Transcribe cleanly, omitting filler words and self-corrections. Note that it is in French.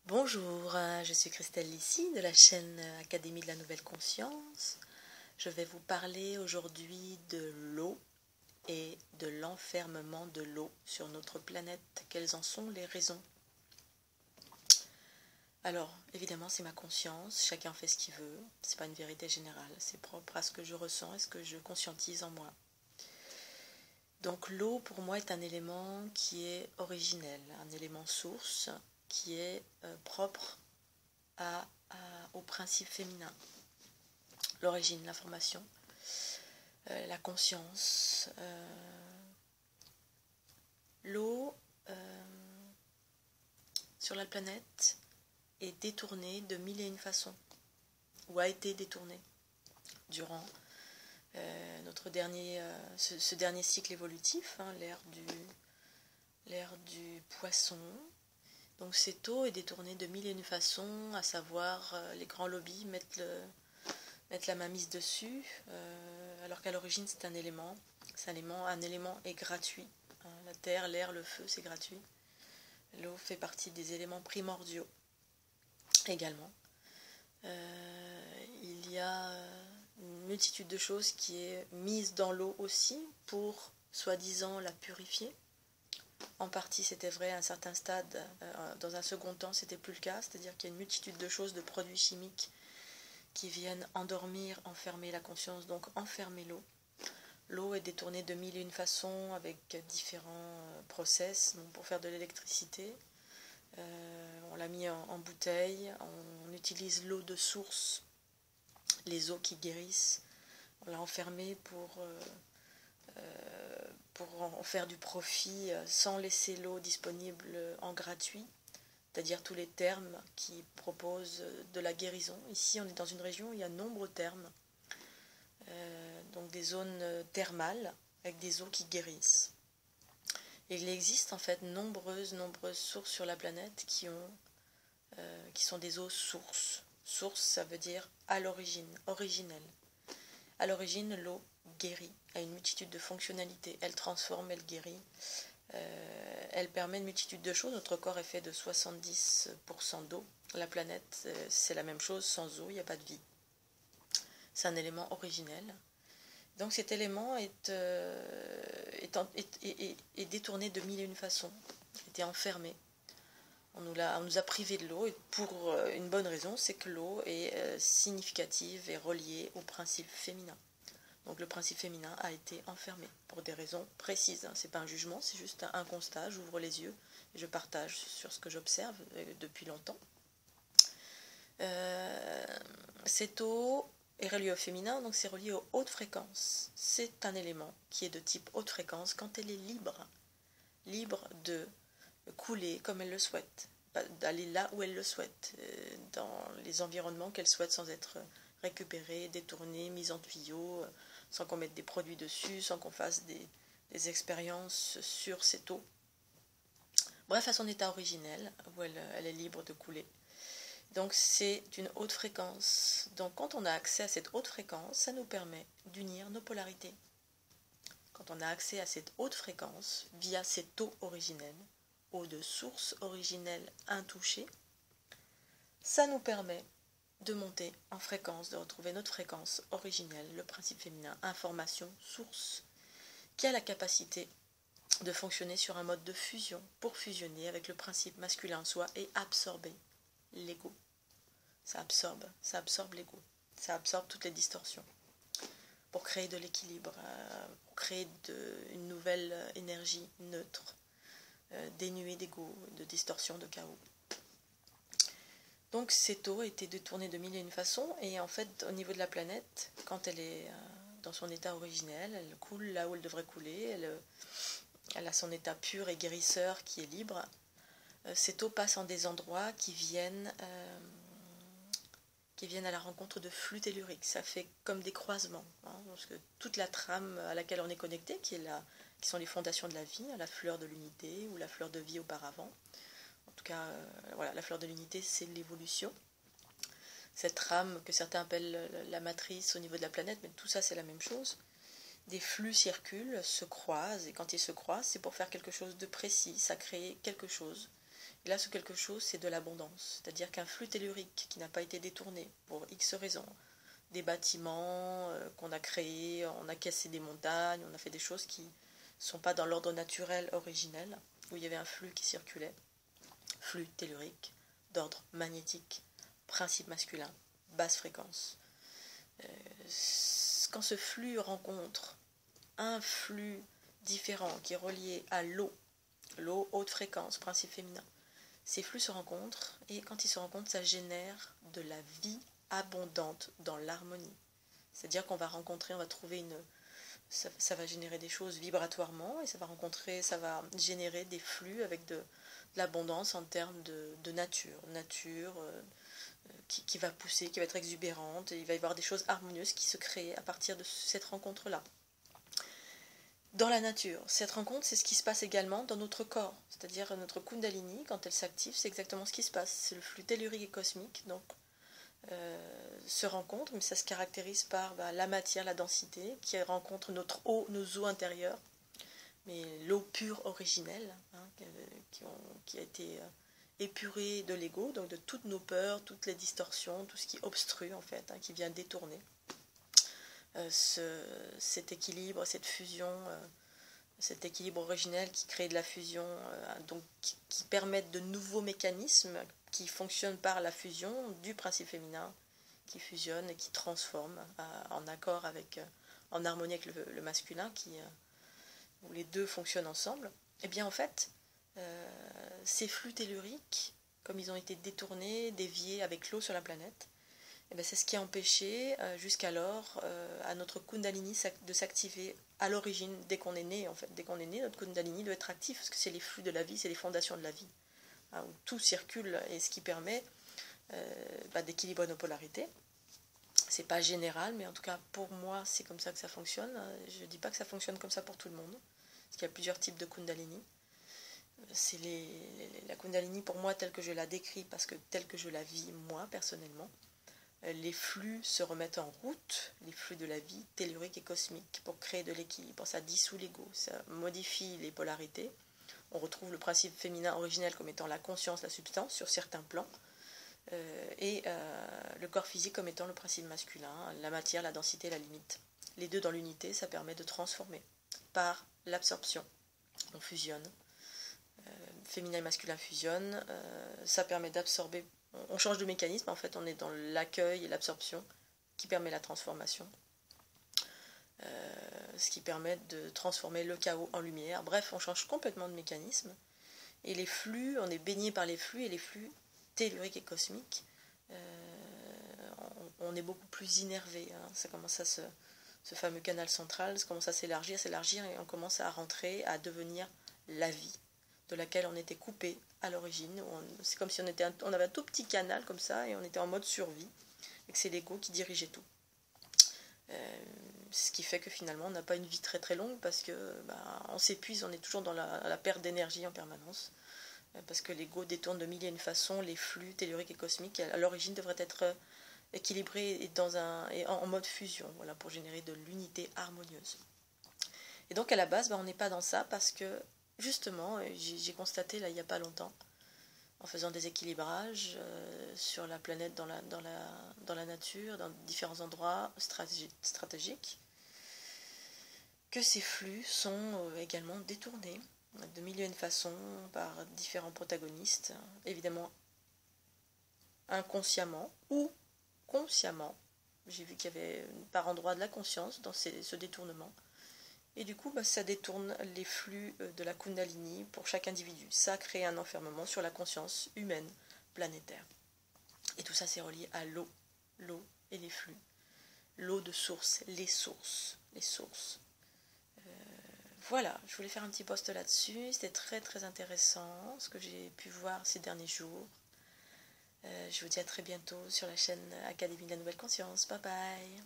Bonjour, je suis Christelle Lissy de la chaîne Académie de la Nouvelle Conscience. Je vais vous parler aujourd'hui de l'eau et de l'enfermement de l'eau sur notre planète. Quelles en sont les raisons? Alors, évidemment, c'est ma conscience, chacun fait ce qu'il veut, c'est pas une vérité générale, c'est propre à ce que je ressens et ce que je conscientise en moi. Donc l'eau pour moi est un élément qui est originel, un élément source qui est propre au principe féminin. L'origine, l'information, la conscience. L'eau sur la planète est détournée de mille et une façons, ou a été détournée durant ce dernier cycle évolutif, l'ère du poisson. Donc cette eau est détournée de mille et une façons, à savoir les grands lobbies mettent la main mise dessus, alors qu'à l'origine c'est un élément. Un élément est gratuit. La terre, l'air, le feu, c'est gratuit. L'eau fait partie des éléments primordiaux également. Il y a une multitude de choses qui est mise dans l'eau aussi pour, soi-disant, la purifier. En partie, c'était vrai à un certain stade. Dans un second temps, c'était plus le cas. C'est-à-dire qu'il y a une multitude de choses, de produits chimiques qui viennent endormir, enfermer la conscience, donc enfermer l'eau. L'eau est détournée de mille et une façons avec différents process. Donc pour faire de l'électricité, on l'a mis en bouteille, on utilise l'eau de source, les eaux qui guérissent. On l'a enfermée pour en faire du profit sans laisser l'eau disponible en gratuit, c'est-à-dire tous les termes qui proposent de la guérison. Ici, on est dans une région où il y a de nombreux termes, donc des zones thermales avec des eaux qui guérissent. Et il existe en fait nombreuses sources sur la planète qui sont des eaux sources. Source, ça veut dire à l'origine, originelle. À l'origine, l'eau guérit, a une multitude de fonctionnalités. Elle transforme, elle guérit. Elle permet une multitude de choses. Notre corps est fait de 70% d'eau. La planète, c'est la même chose. Sans eau, il n'y a pas de vie. C'est un élément originel. Donc cet élément est détourné de mille et une façons. Il était enfermé. On nous a privé de l'eau, et pour une bonne raison, c'est que l'eau est significative et reliée au principe féminin. Donc le principe féminin a été enfermé pour des raisons précises. C'est pas un jugement, c'est juste un constat. J'ouvre les yeux et je partage sur ce que j'observe depuis longtemps. Cette eau est reliée au féminin, donc c'est relié aux hautes fréquences. C'est un élément qui est de type haute fréquence quand elle est libre de couler comme elle le souhaite, d'aller là où elle le souhaite, dans les environnements qu'elle souhaite sans être récupérée, détournée, mise en tuyau, sans qu'on mette des produits dessus, sans qu'on fasse des expériences sur cette eau. Bref, à son état originel, où elle est libre de couler. Donc c'est une haute fréquence. Donc quand on a accès à cette haute fréquence, ça nous permet d'unir nos polarités. Quand on a accès à cette haute fréquence, via cette eau originelle, eau de source originelle intouchée, ça nous permet de monter en fréquence, de retrouver notre fréquence originelle, le principe féminin, information, source, qui a la capacité de fonctionner sur un mode de fusion pour fusionner avec le principe masculin en soi et absorber l'ego. Ça absorbe l'ego, ça absorbe toutes les distorsions pour créer de l'équilibre, pour créer une nouvelle énergie neutre, dénuée d'ego, de distorsion, de chaos. Donc cette eau a été détournée de mille et une façons, et en fait au niveau de la planète, quand elle est dans son état originel, elle coule là où elle devrait couler, elle a son état pur et guérisseur qui est libre. Cette eau passe en des endroits qui viennent à la rencontre de flux telluriques. Ça fait comme des croisements, parce que toute la trame à laquelle on est connecté, qui sont les fondations de la vie, la fleur de l'unité ou la fleur de vie auparavant. En tout cas, voilà, la fleur de l'unité, c'est l'évolution. Cette trame que certains appellent la matrice au niveau de la planète, mais tout ça, c'est la même chose. Des flux circulent, se croisent, et quand ils se croisent, c'est pour faire quelque chose de précis, ça crée quelque chose. Et là, ce quelque chose, c'est de l'abondance. C'est-à-dire qu'un flux tellurique qui n'a pas été détourné pour X raisons, des bâtiments qu'on a créés, on a cassé des montagnes, on a fait des choses qui ne sont pas dans l'ordre naturel originel, où il y avait un flux qui circulait, flux tellurique, d'ordre magnétique, principe masculin, basse fréquence. Quand ce flux rencontre un flux différent qui est relié à l'eau, haute fréquence, principe féminin, ces flux se rencontrent et quand ils se rencontrent, ça génère de la vie abondante dans l'harmonie. C'est-à-dire qu'on va rencontrer, on va trouver ça va générer des choses vibratoirement et ça va générer des flux avec de l'abondance en termes de nature qui va pousser, qui va être exubérante, et il va y avoir des choses harmonieuses qui se créent à partir de cette rencontre-là. Dans la nature, cette rencontre, c'est ce qui se passe également dans notre corps, c'est-à-dire notre Kundalini, quand elle s'active, c'est exactement ce qui se passe. C'est le flux tellurique et cosmique, donc se rencontre, mais ça se caractérise par la matière, la densité, qui rencontre notre eau, nos eaux intérieures, mais l'eau pure originelle, qui a été épurée de l'ego, donc de toutes nos peurs, toutes les distorsions, tout ce qui obstrue en fait, qui vient détourner cet équilibre, cette fusion, cet équilibre originel qui crée de la fusion, donc qui permettent de nouveaux mécanismes qui fonctionnent par la fusion du principe féminin, qui fusionne et qui transforme en accord avec, en harmonie avec le masculin, où les deux fonctionnent ensemble. Et bien en fait, ces flux telluriques, comme ils ont été détournés, déviés avec l'eau sur la planète, c'est ce qui a empêché jusqu'alors à notre Kundalini de s'activer à l'origine, dès qu'on est né en fait. Dès qu'on est né, notre Kundalini doit être actif, parce que c'est les flux de la vie, c'est les fondations de la vie, où tout circule, et ce qui permet d'équilibrer nos polarités. C'est pas général, mais en tout cas pour moi c'est comme ça que ça fonctionne. Je dis pas que ça fonctionne comme ça pour tout le monde, parce qu'il y a plusieurs types de Kundalini. C'est la Kundalini pour moi telle que je la décris, parce que telle que je la vis moi personnellement. Les flux se remettent en route, les flux de la vie, tellurique et cosmique, pour créer de l'équilibre. Ça dissout l'ego, ça modifie les polarités. On retrouve le principe féminin originel comme étant la conscience, la substance, sur certains plans, et le corps physique comme étant le principe masculin, la matière, la densité, la limite. Les deux dans l'unité, ça permet de transformer par l'absorption. On fusionne, féminin et masculin fusionnent, ça permet d'absorber. On change de mécanisme, en fait, on est dans l'accueil et l'absorption qui permet la transformation, ce qui permet de transformer le chaos en lumière. Bref, on change complètement de mécanisme. Et les flux, on est baigné par les flux, et les flux telluriques et cosmiques, on est beaucoup plus innervé. Ça commence à ce fameux canal central, ça commence à s'élargir, et on commence à rentrer, à devenir la vie, de laquelle on était coupé à l'origine. C'est comme si on avait un tout petit canal comme ça, et on était en mode survie, et que c'est l'ego qui dirigeait tout. Ce qui fait que finalement on n'a pas une vie très très longue, parce que on s'épuise, on est toujours dans la perte d'énergie en permanence, parce que l'ego détourne de mille et une façons les flux telluriques et cosmiques, qui à l'origine devraient être équilibrés et en mode fusion, voilà, pour générer de l'unité harmonieuse. Et donc à la base, on n'est pas dans ça, parce que justement, j'ai constaté là il n'y a pas longtemps, en faisant des équilibrages sur la planète, dans la nature, dans différents endroits stratégiques, que ces flux sont également détournés de mille et une façons par différents protagonistes, évidemment inconsciemment ou consciemment. J'ai vu qu'il y avait par endroit de la conscience dans ce détournement. Et du coup, ça détourne les flux de la Kundalini pour chaque individu. Ça crée un enfermement sur la conscience humaine, planétaire. Et tout ça, c'est relié à l'eau et les flux. L'eau de source, les sources. Voilà, je voulais faire un petit post là-dessus. C'était très très intéressant ce que j'ai pu voir ces derniers jours. Je vous dis à très bientôt sur la chaîne Académie de la Nouvelle Conscience. Bye bye.